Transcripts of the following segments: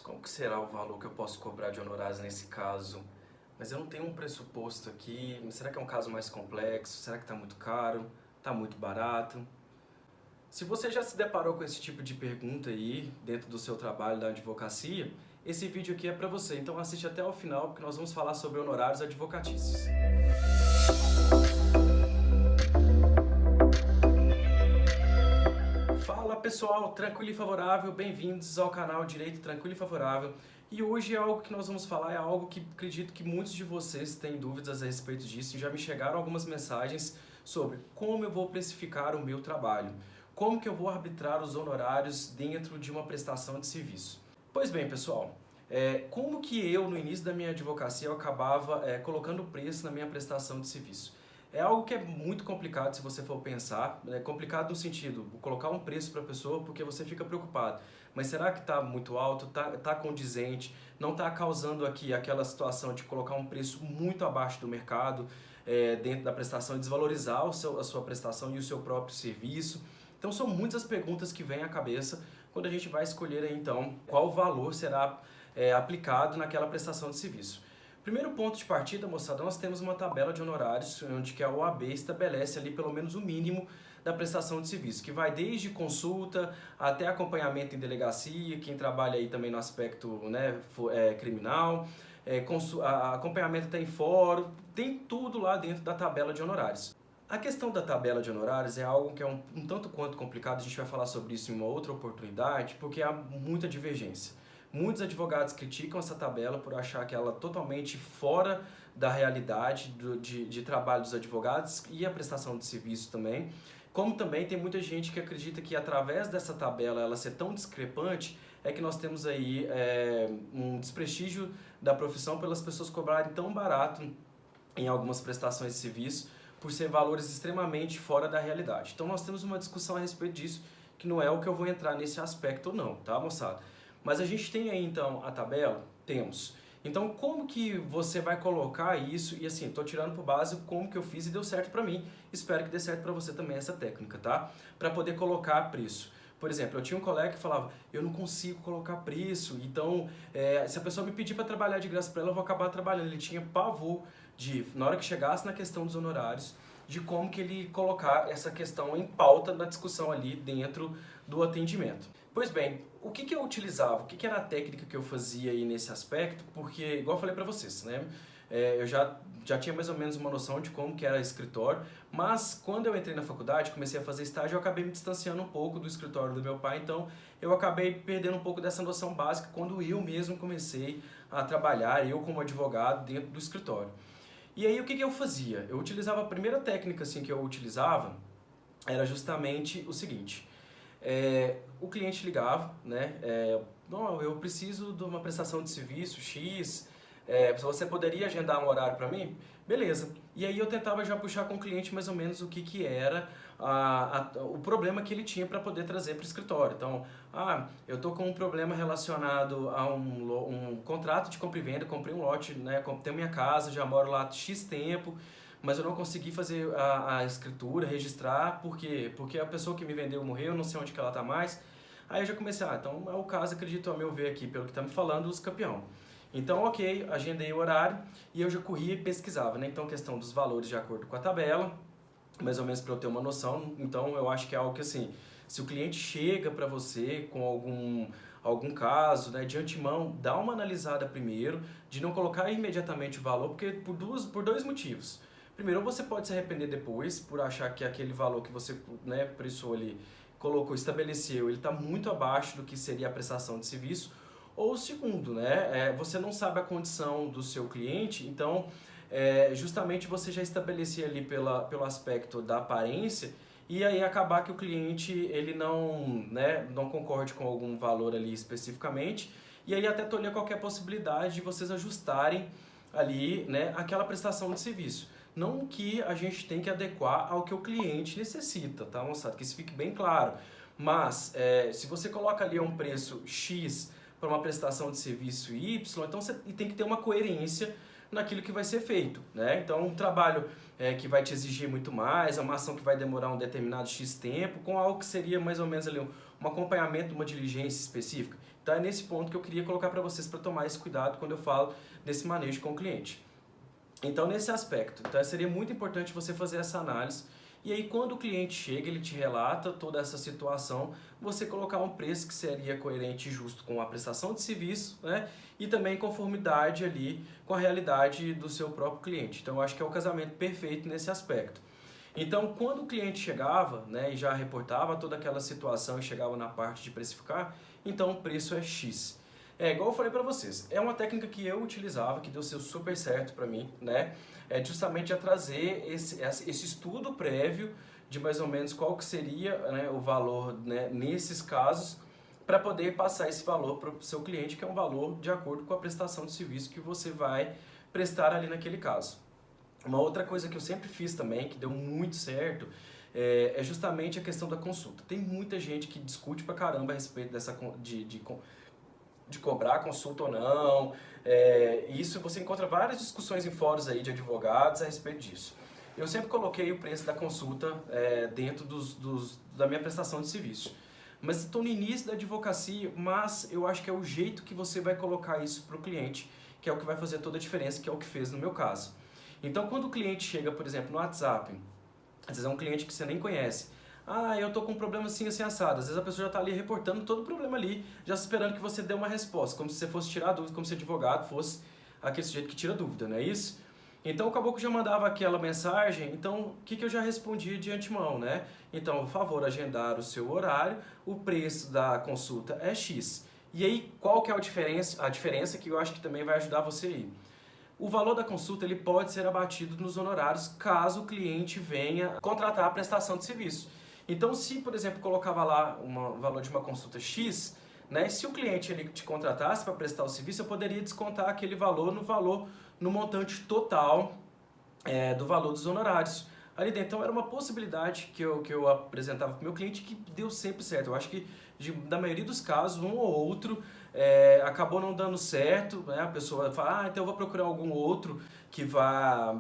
como que será o valor que eu posso cobrar de honorários nesse caso? Mas eu não tenho um pressuposto aqui, será que é um caso mais complexo? Será que está muito caro? Está muito barato? Se você já se deparou com esse tipo de pergunta aí dentro do seu trabalho da advocacia, esse vídeo aqui é para você, então assiste até o final porque nós vamos falar sobre honorários advocatícios. Fala pessoal, tranquilo e favorável, bem-vindos ao canal Direito Tranquilo e Favorável. E hoje é algo que nós vamos falar, é algo que acredito que muitos de vocês têm dúvidas a respeito disso. Já me chegaram algumas mensagens sobre como eu vou precificar o meu trabalho, como que eu vou arbitrar os honorários dentro de uma prestação de serviço. Pois bem pessoal, como que eu no início da minha advocacia eu acabava colocando preço na minha prestação de serviço? É algo que é muito complicado se você for pensar, é complicado no sentido, colocar um preço para a pessoa porque você fica preocupado. Mas será que está muito alto, tá condizente, não está causando aqui aquela situação de colocar um preço muito abaixo do mercado dentro da prestação e desvalorizar a sua prestação e o seu próprio serviço? Então são muitas perguntas que vêm à cabeça quando a gente vai escolher aí, então qual valor será aplicado naquela prestação de serviço. Primeiro ponto de partida, moçada, nós temos uma tabela de honorários onde que a OAB estabelece ali pelo menos o mínimo da prestação de serviço, que vai desde consulta até acompanhamento em delegacia, quem trabalha aí também no aspecto criminal, acompanhamento até em fórum, tem tudo lá dentro da tabela de honorários. A questão da tabela de honorários é algo que é um tanto quanto complicado, a gente vai falar sobre isso em uma outra oportunidade, porque há muita divergência. Muitos advogados criticam essa tabela por achar que ela é totalmente fora da realidade de trabalho dos advogados e a prestação de serviço também. Como também tem muita gente que acredita que através dessa tabela ela ser tão discrepante, é que nós temos aí um desprestígio da profissão pelas pessoas cobrarem tão barato em algumas prestações de serviço por ser valores extremamente fora da realidade. Então nós temos uma discussão a respeito disso, que não é o que eu vou entrar nesse aspecto não, tá moçada? Mas a gente tem aí então a tabela? Temos. Então como que você vai colocar isso? E assim, tô tirando por base como que eu fiz e deu certo pra mim. Espero que dê certo pra você também essa técnica, tá? Pra poder colocar preço. Por exemplo, eu tinha um colega que falava, eu não consigo colocar preço, então se a pessoa me pedir para trabalhar de graça para ela, eu vou acabar trabalhando. Ele tinha pavor de, na hora que chegasse na questão dos honorários, de como que ele colocar essa questão em pauta na discussão ali dentro do atendimento. Pois bem, o que eu utilizava, o que era a técnica que eu fazia aí nesse aspecto, porque, igual eu falei para vocês, né, eu já tinha mais ou menos uma noção de como que era escritório, mas quando eu entrei na faculdade, comecei a fazer estágio, eu acabei me distanciando um pouco do escritório do meu pai, então eu acabei perdendo um pouco dessa noção básica quando eu mesmo comecei a trabalhar, eu como advogado, dentro do escritório. E aí o que eu fazia? Eu utilizava, a primeira técnica assim, que eu utilizava era justamente o seguinte, o cliente ligava, né, não, eu preciso de uma prestação de serviço X, você poderia agendar um horário para mim? Beleza. E aí eu tentava já puxar com o cliente mais ou menos o que era o problema que ele tinha para poder trazer para o escritório. Então, eu estou com um problema relacionado a um contrato de compra e venda, comprei um lote, né, tenho minha casa, já moro lá há X tempo, mas eu não consegui fazer a escritura, registrar, por quê? Porque a pessoa que me vendeu morreu, não sei onde que ela está mais. Aí eu já comecei, então é o caso, acredito a meu ver aqui, pelo que está me falando, os campeão. Então, ok, agendei o horário e eu já corria e pesquisava, né? Então, questão dos valores de acordo com a tabela, mais ou menos para eu ter uma noção. Então, eu acho que é algo que, assim, se o cliente chega para você com algum caso, né, de antemão, dá uma analisada primeiro, de não colocar imediatamente o valor, porque por dois motivos. Primeiro, você pode se arrepender depois, por achar que aquele valor que você, né, preçou ali, colocou, estabeleceu, ele está muito abaixo do que seria a prestação de serviço. Ou segundo, né, você não sabe a condição do seu cliente, então justamente você já estabelecia ali pelo aspecto da aparência e aí acabar que o cliente ele não concorde com algum valor ali especificamente e aí até tolher qualquer possibilidade de vocês ajustarem ali, né, aquela prestação de serviço. Não que a gente tem que adequar ao que o cliente necessita, tá, moçada? Que isso fique bem claro. Mas se você coloca ali um preço X para uma prestação de serviço Y, então você tem que ter uma coerência naquilo que vai ser feito, né? Então um trabalho que vai te exigir muito mais, uma ação que vai demorar um determinado X tempo, com algo que seria mais ou menos ali um acompanhamento, uma diligência específica. Então é nesse ponto que eu queria colocar para vocês para tomar esse cuidado quando eu falo desse manejo com o cliente. Então nesse aspecto, então, seria muito importante você fazer essa análise e aí quando o cliente chega, ele te relata toda essa situação, você colocar um preço que seria coerente e justo com a prestação de serviço, né? E também em conformidade ali com a realidade do seu próprio cliente. Então eu acho que é o casamento perfeito nesse aspecto. Então, quando o cliente chegava, né, e já reportava toda aquela situação e chegava na parte de precificar, então o preço é X. É igual eu falei para vocês, é uma técnica que eu utilizava, que deu super certo para mim, né? É justamente a trazer esse estudo prévio de mais ou menos qual que seria, né, o valor, né, nesses casos, para poder passar esse valor para o seu cliente, que é um valor de acordo com a prestação de serviço que você vai prestar ali naquele caso. Uma outra coisa que eu sempre fiz também, que deu muito certo, é justamente a questão da consulta. Tem muita gente que discute pra caramba a respeito de cobrar consulta ou não. Isso você encontra várias discussões em fóruns aí de advogados a respeito disso. Eu sempre coloquei o preço da consulta dentro da minha prestação de serviço. Mas estou no início da advocacia, mas eu acho que é o jeito que você vai colocar isso para o cliente, que é o que vai fazer toda a diferença, que é o que fez no meu caso. Então, quando o cliente chega, por exemplo, no WhatsApp, às vezes é um cliente que você nem conhece. Ah, eu tô com um problema assim, assim, assado. Às vezes a pessoa já tá ali reportando todo o problema ali, já esperando que você dê uma resposta, como se você fosse tirar a dúvida, como se o advogado fosse aquele sujeito que tira dúvida, não é isso? Então o caboclo já mandava aquela mensagem, então o que eu já respondia de antemão, né? Então, por favor, agendar o seu horário, o preço da consulta é X. E aí, qual que é a diferença? A diferença que eu acho que também vai ajudar você aí. O valor da consulta ele pode ser abatido nos honorários caso o cliente venha contratar a prestação de serviço. Então, se, por exemplo, colocava lá o valor de uma consulta X, né, se o cliente ele te contratasse para prestar o serviço, eu poderia descontar aquele valor no montante total do valor dos honorários ali dentro. Então, era uma possibilidade que eu apresentava para o meu cliente que deu sempre certo. Eu acho que, da maioria dos casos, um ou outro acabou não dando certo, né? A pessoa fala, então eu vou procurar algum outro que vai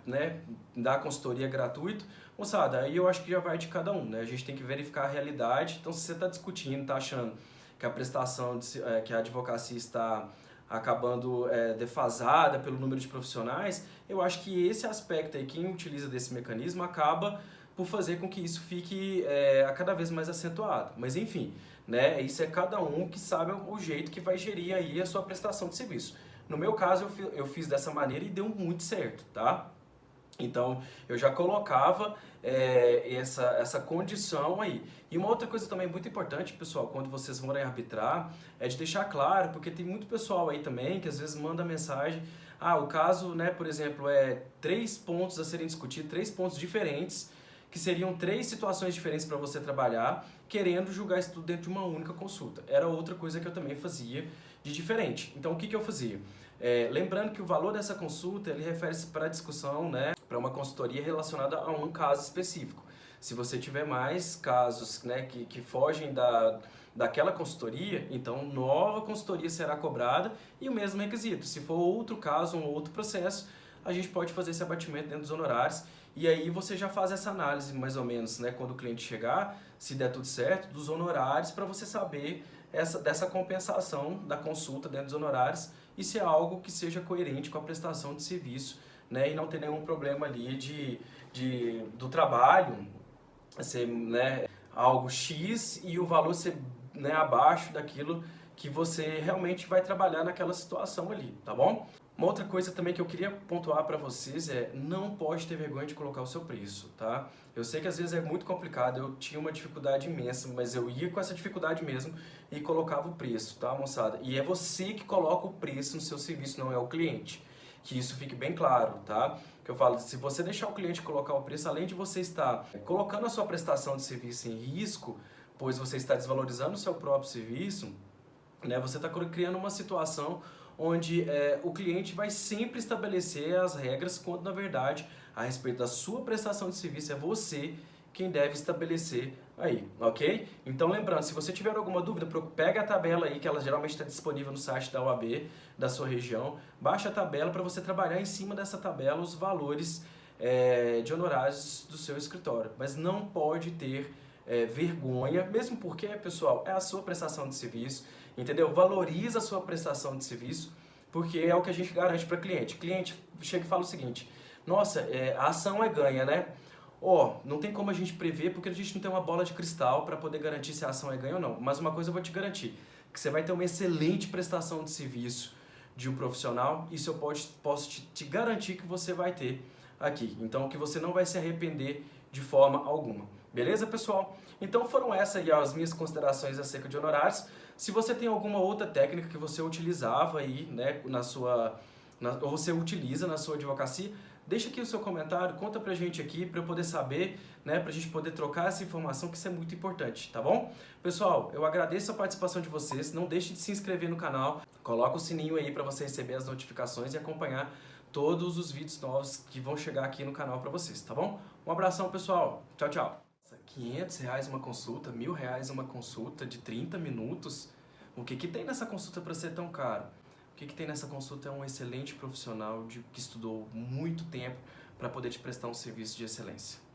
né, dar consultoria gratuito. Moçada, aí eu acho que já vai de cada um, né? A gente tem que verificar a realidade. Então, se você está discutindo, está achando que a prestação, que a advocacia está acabando defasada pelo número de profissionais, eu acho que esse aspecto aí, quem utiliza desse mecanismo, acaba por fazer com que isso fique cada vez mais acentuado. Mas enfim, né, isso é cada um que sabe o jeito que vai gerir aí a sua prestação de serviço. No meu caso, eu fiz dessa maneira e deu muito certo, tá? Então, eu já colocava essa condição aí. E uma outra coisa também muito importante, pessoal, quando vocês forem arbitrar, é de deixar claro, porque tem muito pessoal aí também que às vezes manda mensagem, o caso, né, por exemplo, 3 pontos a serem discutidos, 3 pontos diferentes, que seriam 3 situações diferentes para você trabalhar, querendo julgar isso tudo dentro de uma única consulta. Era outra coisa que eu também fazia de diferente. Então, o que eu fazia? Lembrando que o valor dessa consulta ele refere-se para a discussão, né, para uma consultoria relacionada a um caso específico. Se você tiver mais casos, né, que fogem daquela consultoria, então nova consultoria será cobrada e o mesmo requisito. Se for outro caso, um outro processo, a gente pode fazer esse abatimento dentro dos honorários e aí você já faz essa análise mais ou menos, né, quando o cliente chegar, se der tudo certo, dos honorários para você saber dessa compensação da consulta dentro dos honorários e se é algo que seja coerente com a prestação de serviço, né, e não ter nenhum problema ali do trabalho ser, né, algo X e o valor ser, né, abaixo daquilo que você realmente vai trabalhar naquela situação ali, tá bom? Uma outra coisa também que eu queria pontuar para vocês não pode ter vergonha de colocar o seu preço, tá? Eu sei que às vezes é muito complicado, eu tinha uma dificuldade imensa, mas eu ia com essa dificuldade mesmo e colocava o preço, tá, moçada? E é você que coloca o preço no seu serviço, não é o cliente. Que isso fique bem claro, tá? Que eu falo, se você deixar o cliente colocar o preço, além de você estar colocando a sua prestação de serviço em risco, pois você está desvalorizando o seu próprio serviço, né? Você está criando uma situação onde o cliente vai sempre estabelecer as regras, quando na verdade, a respeito da sua prestação de serviço, é você quem deve estabelecer aí, ok? Então lembrando, se você tiver alguma dúvida, pega a tabela aí, que ela geralmente está disponível no site da OAB, da sua região, baixa a tabela para você trabalhar em cima dessa tabela os valores de honorários do seu escritório, mas não pode ter vergonha, mesmo porque, pessoal, é a sua prestação de serviço entendeu? Valoriza a sua prestação de serviço, porque é o que a gente garante para cliente. O cliente chega e fala o seguinte: nossa, a ação é ganha, né? Não tem como a gente prever porque a gente não tem uma bola de cristal para poder garantir se a ação é ganha ou não. Mas uma coisa eu vou te garantir, que você vai ter uma excelente prestação de serviço de um profissional. Isso eu posso te garantir que você vai ter aqui. Então, que você não vai se arrepender de forma alguma. Beleza, pessoal? Então foram essas aí as minhas considerações acerca de honorários. Se você tem alguma outra técnica que você utilizava aí, né, ou você utiliza na sua advocacia, deixa aqui o seu comentário, conta pra gente aqui, pra eu poder saber, né, pra gente poder trocar essa informação, que isso é muito importante, tá bom? Pessoal, eu agradeço a participação de vocês, não deixe de se inscrever no canal, coloca o sininho aí pra você receber as notificações e acompanhar todos os vídeos novos que vão chegar aqui no canal pra vocês, tá bom? Um abração, pessoal. Tchau, tchau. R$ 500 uma consulta, R$ 1.000 uma consulta de 30 minutos. O que tem nessa consulta para ser tão caro? O que tem nessa consulta é um excelente profissional que estudou muito tempo para poder te prestar um serviço de excelência.